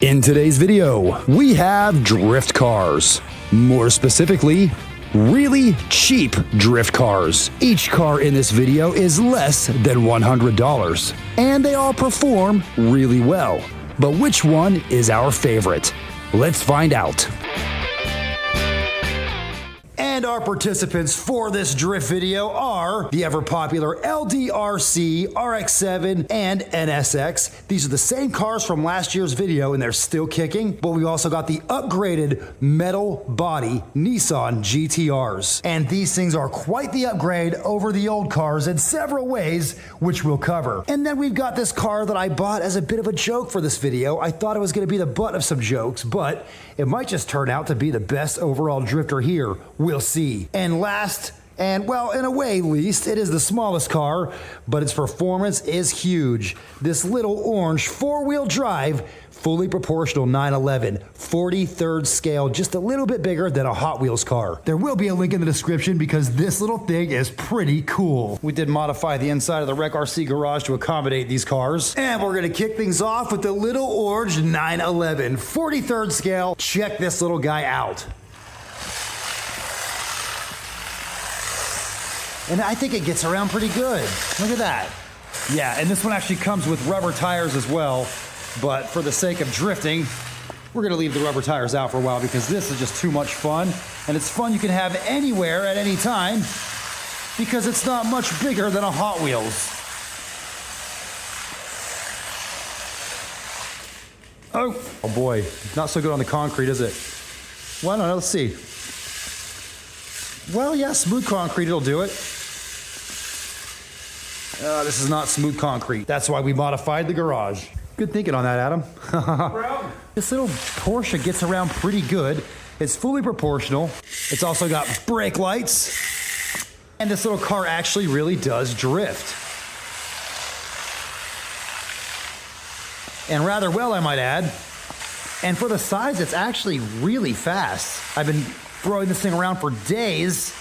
In today's video, we have drift cars. More specifically, really cheap drift cars. Each car in this video is less than $100, and they all perform really well. But which one is our favorite? Let's find out. And our participants for this drift video are the ever-popular LDRC, RX-7, and NSX. These are the same cars from last year's video, and they're still kicking, but we also got the upgraded metal body Nissan GTRs. And these things are quite the upgrade over the old cars in several ways, which we'll cover. And then we've got this car that I bought as a bit of a joke for this video. I thought it was going to be the butt of some jokes, but it might just turn out to be the best overall drifter here. We'll see. And last, and well, in a way least, it is the smallest car, but its performance is huge. This little orange four-wheel drive, fully proportional 911, 43rd scale, just a little bit bigger than a Hot Wheels car. There will be a link in the description because this little thing is pretty cool. We did modify the inside of the Rec RC garage to accommodate these cars. And we're gonna kick things off with the little orange 911, 43rd scale. Check this little guy out. And I think it gets around pretty good. Look at that. Yeah, and this one actually comes with rubber tires as well. But for the sake of drifting, we're gonna leave the rubber tires out for a while because this is just too much fun. And it's fun you can have anywhere at any time because it's not much bigger than a Hot Wheels. Oh boy, not so good on the concrete, is it? Well, I don't know, let's see. Well, yeah, smooth concrete, it'll do it. This is not smooth concrete. That's why we modified the garage. Good thinking on that, Adam. This little Porsche gets around pretty good. It's fully proportional. It's also got brake lights. And this little car actually really does drift. And rather well, I might add. And for the size, it's actually really fast. I've been throwing this thing around for days.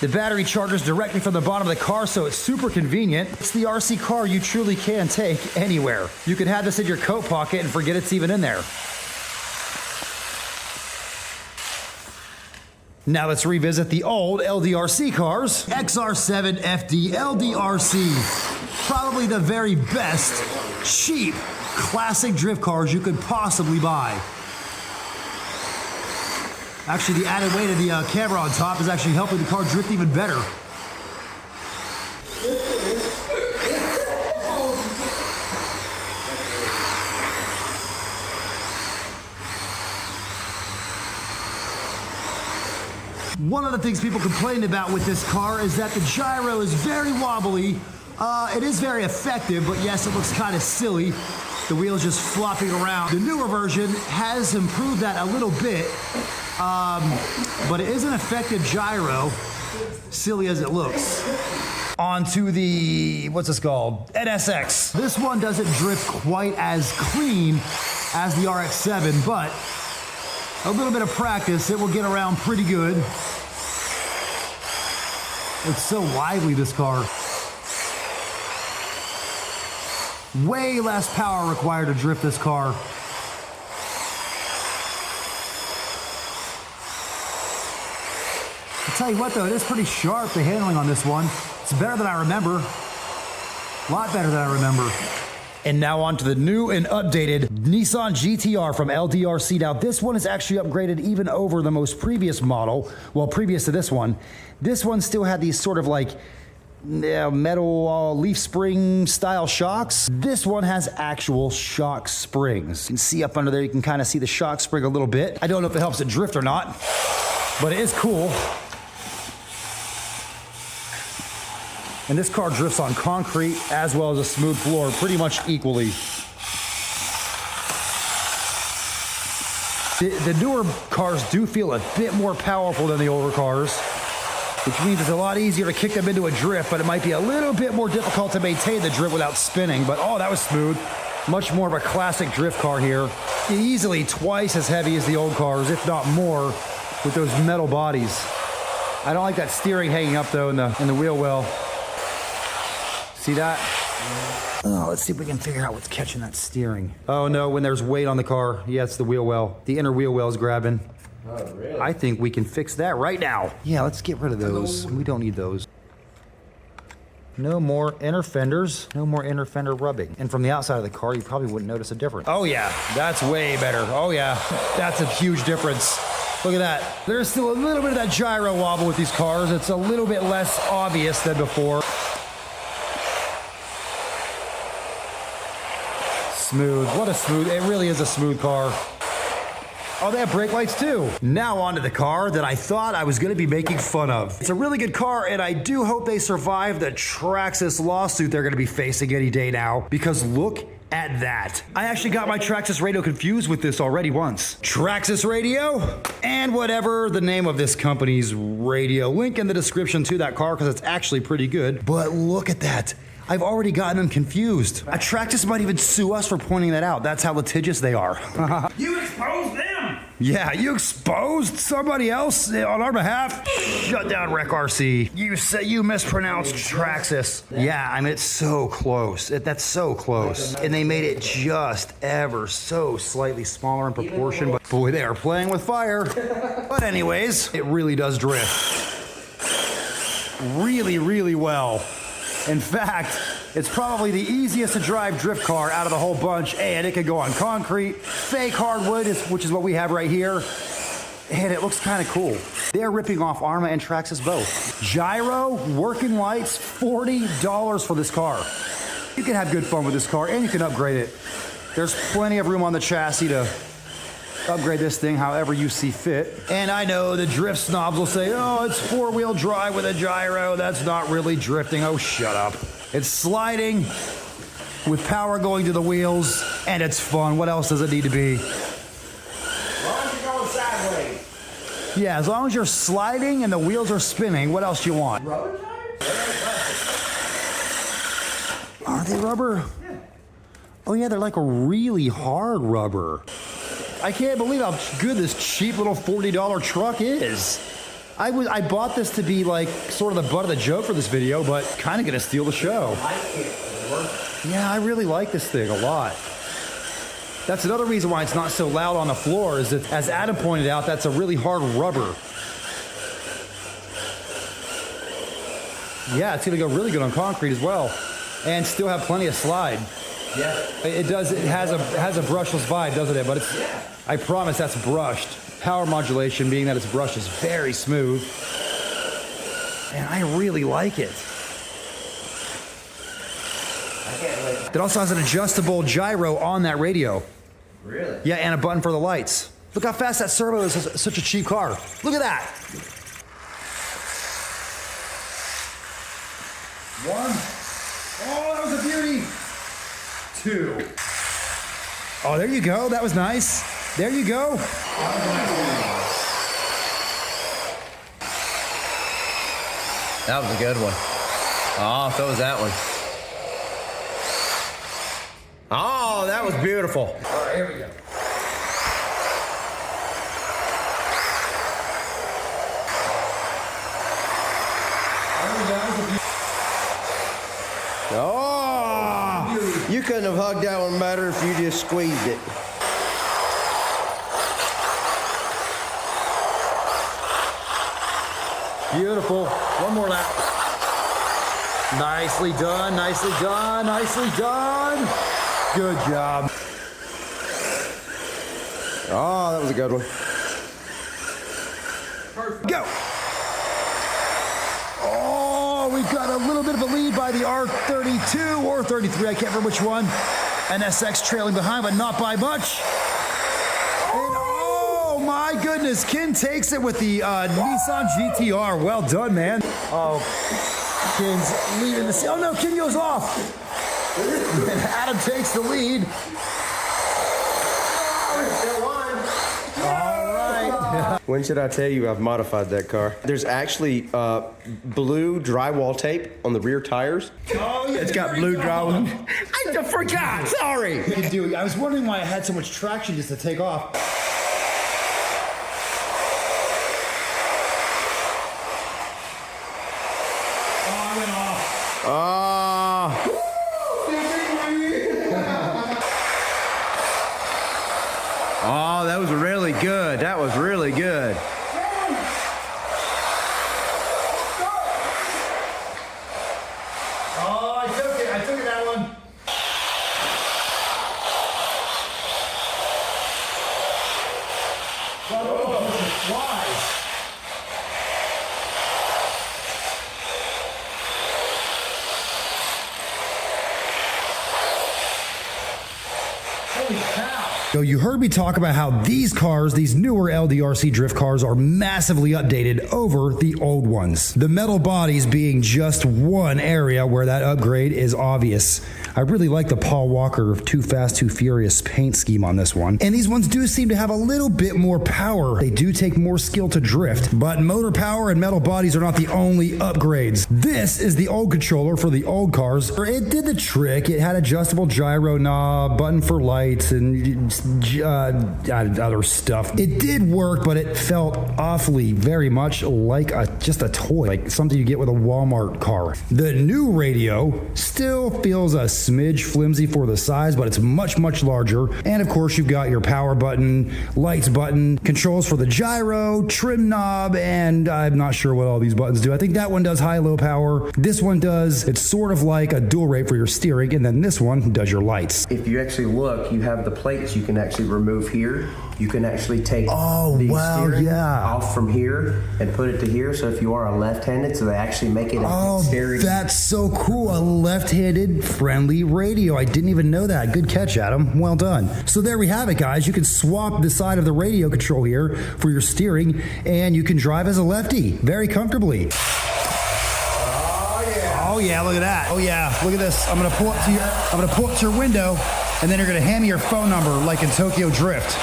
The battery charges directly from the bottom of the car, so it's super convenient. It's the RC car you truly can take anywhere. You can have this in your coat pocket and forget it's even in there. Now let's revisit the old LDRC cars. XR7 FD LDRC. Probably the very best, cheap, classic drift cars you could possibly buy. Actually, the added weight of the camera on top is actually helping the car drift even better. One of the things people complain about with this car is that the gyro is very wobbly. It is very effective, but yes, it looks kind of silly. The wheel's just flopping around. The newer version has improved that a little bit. But it is an effective gyro, silly as it looks. On to the, what's this called? NSX. This one doesn't drift quite as clean as the RX-7, but a little bit of practice, it will get around pretty good. It's so lively, this car. Way less power required to drift this car. I'll tell you what though, it is pretty sharp, the handling on this one. It's better than I remember. A lot better than I remember. And now on to the new and updated Nissan GTR from LDRC. Now this one is actually upgraded even over the most previous model. Well, previous to this one. This one still had these sort of like metal leaf spring style shocks. This one has actual shock springs. You can see up under there, you can kind of see the shock spring a little bit. I don't know if it helps it drift or not, but it is cool. And this car drifts on concrete as well as a smooth floor pretty much equally. The newer cars do feel a bit more powerful than the older cars, which means it's a lot easier to kick them into a drift, but it might be a little bit more difficult to maintain the drift without spinning. But oh, that was smooth. Much more of a classic drift car here. Easily twice as heavy as the old cars, if not more, with those metal bodies. I don't like that steering hanging up though in the wheel well. See that? Oh, let's see if we can figure out what's catching that steering. Oh no, when there's weight on the car. Yeah, it's the wheel well. The inner wheel well is grabbing. Oh, really? I think we can fix that right now. Yeah, let's get rid of those. We don't need those. No more inner fenders, no more inner fender rubbing. And from the outside of the car, you probably wouldn't notice a difference. Oh yeah, that's way better. Oh yeah, that's a huge difference. Look at that. There's still a little bit of that gyro wobble with these cars. It's a little bit less obvious than before. Smooth, what a smooth, it really is a smooth car. Oh, they have brake lights too. Now onto the car that I thought I was gonna be making fun of. It's a really good car, and I do hope they survive the Traxxas lawsuit they're gonna be facing any day now, because look at that. I actually got my Traxxas radio confused with this already once. Traxxas radio, and whatever the name of this company's radio. Link in the description to that car, because it's actually pretty good. But look at that. I've already gotten them confused. Traxxas might even sue us for pointing that out. That's how litigious they are. You exposed them! Yeah, you exposed somebody else on our behalf? Shut down RTRHOBBY. You say you mispronounced Traxxas. Yeah, I mean, it's so close. That's so close. And they made it just ever so slightly smaller in proportion, but boy, they are playing with fire. But anyways, it really does drift. Really, really well. In fact, it's probably the easiest to drive drift car out of the whole bunch, and it can go on concrete, fake hardwood, which is what we have right here, and it looks kind of cool. They're ripping off Arrma and Traxxas both. Gyro, working lights, $40 for this car. You can have good fun with this car, and you can upgrade it. There's plenty of room on the chassis to upgrade this thing however you see fit. And I know the drift snobs will say, oh, it's four-wheel drive with a gyro. That's not really drifting. Oh, shut up. It's sliding with power going to the wheels, and it's fun. What else does it need to be? As long as you're going sideways. Yeah, as long as you're sliding and the wheels are spinning, what else do you want? Rubber tires? Are they rubber? Yeah. Oh, yeah, they're like a really hard rubber. I can't believe how good this cheap little $40 truck is. I bought this to be like sort of the butt of the joke for this video, but kind of gonna steal the show. Yeah, I really like this thing a lot. That's another reason why it's not so loud on the floor, is that, as Adam pointed out, that's a really hard rubber. Yeah, it's gonna go really good on concrete as well, and still have plenty of slide. Yeah. It does. It has a brushless vibe, doesn't it? But it's. Yeah. I promise that's brushed. Power modulation, being that it's brushed, is very smooth, and I really like it. I can't wait. It also has an adjustable gyro on that radio. Really? Yeah, and a button for the lights. Look how fast that servo is. It's such a cheap car. Look at that. One. Oh, that was a beauty. Two. Oh, there you go. That was nice. There you go. That was a good one. Oh, so was that one. Oh, that was beautiful. All right, here we go. Oh, you couldn't have hugged that one better if you just squeezed it. Beautiful. One more lap. Nicely done, nicely done, nicely done. Good job. Oh, that was a good one. Perfect. Go. Oh, we've got a little bit of a lead by the R32 or 33. I can't remember which one. NSX trailing behind, but not by much. And oh my goodness, Ken takes it with the Nissan GTR. Well done, man. Oh, Ken's leading the. Oh no, Ken goes off. And Adam takes the lead. When should I tell you I've modified that car? There's actually blue drywall tape on the rear tires. Oh, yeah. It's got blue drywall. I forgot. Sorry. You can do it. I was wondering why it had so much traction just to take off. Oh, I went off. Oh, that was really good. That was really good. Oh, I took it. I took it, that one. Oh, flies. Holy cow. So you heard me talk about how these cars, these newer LDRC drift cars, are massively updated over the old ones. The metal bodies being just one area where that upgrade is obvious. I really like the Paul Walker Too Fast, Too Furious paint scheme on this one. And these ones do seem to have a little bit more power. They do take more skill to drift, but motor power and metal bodies are not the only upgrades. This is the old controller for the old cars. It did the trick. It had adjustable gyro knob, button for lights, and other stuff. It did work, but it felt awfully very much like just a toy, like something you get with a Walmart car. The new radio still feels a smidge flimsy for the size, but it's much, much larger. And of course, you've got your power button, lights button, controls for the gyro, trim knob, and I'm not sure what all these buttons do. I think that one does high, low power. This one does, it's sort of like a dual rate for your steering, and then this one does your lights. If you actually look, you have the plates you can actually remove here. You can actually take the steering off from here and put it to here. So if you are a left-handed, so they actually make it a steering. That's so cool. A left-handed friendly radio. I didn't even know that. Good catch, Adam. Well done. So there we have it, guys. You can swap the side of the radio control here for your steering, and you can drive as a lefty very comfortably. Oh yeah, look at that. Oh yeah, look at this. I'm gonna pull up to your window, and then you're gonna hand me your phone number like in Tokyo Drift.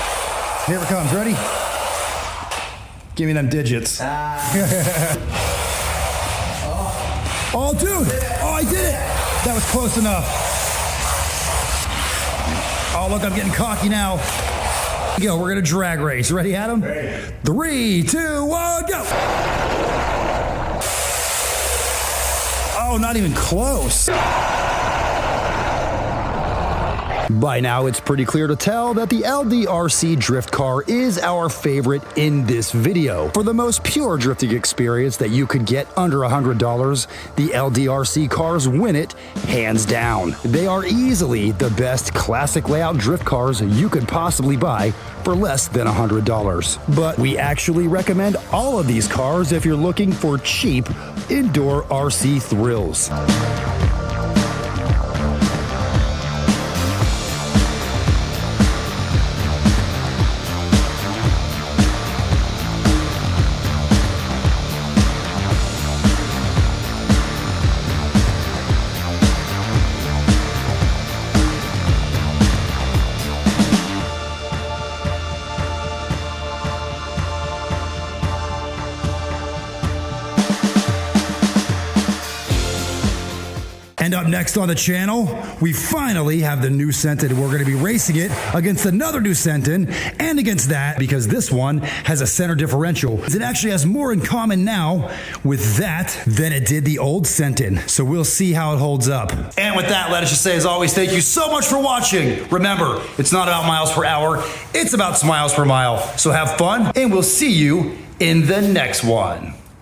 Here it comes. Ready? Give me them digits. Oh, dude. Oh, I did it. That was close enough. Oh, look, I'm getting cocky now. Here we go. We're gonna drag race. Ready, Adam? Ready. 3, 2, 1, go. Oh, not even close. By now, it's pretty clear to tell that the LDRC drift car is our favorite in this video. For the most pure drifting experience that you could get under $100, the LDRC cars win it hands down. They are easily the best classic layout drift cars you could possibly buy for less than $100. But we actually recommend all of these cars if you're looking for cheap indoor RC thrills. And up next on the channel, we finally have the new Sentin. We're going to be racing it against another new Sentin and against that, because this one has a center differential. It actually has more in common now with that than it did the old Sentin. So we'll see how it holds up. And with that, let us just say, as always, thank you so much for watching. Remember, it's not about miles per hour, it's about smiles per mile. So have fun, and we'll see you in the next one.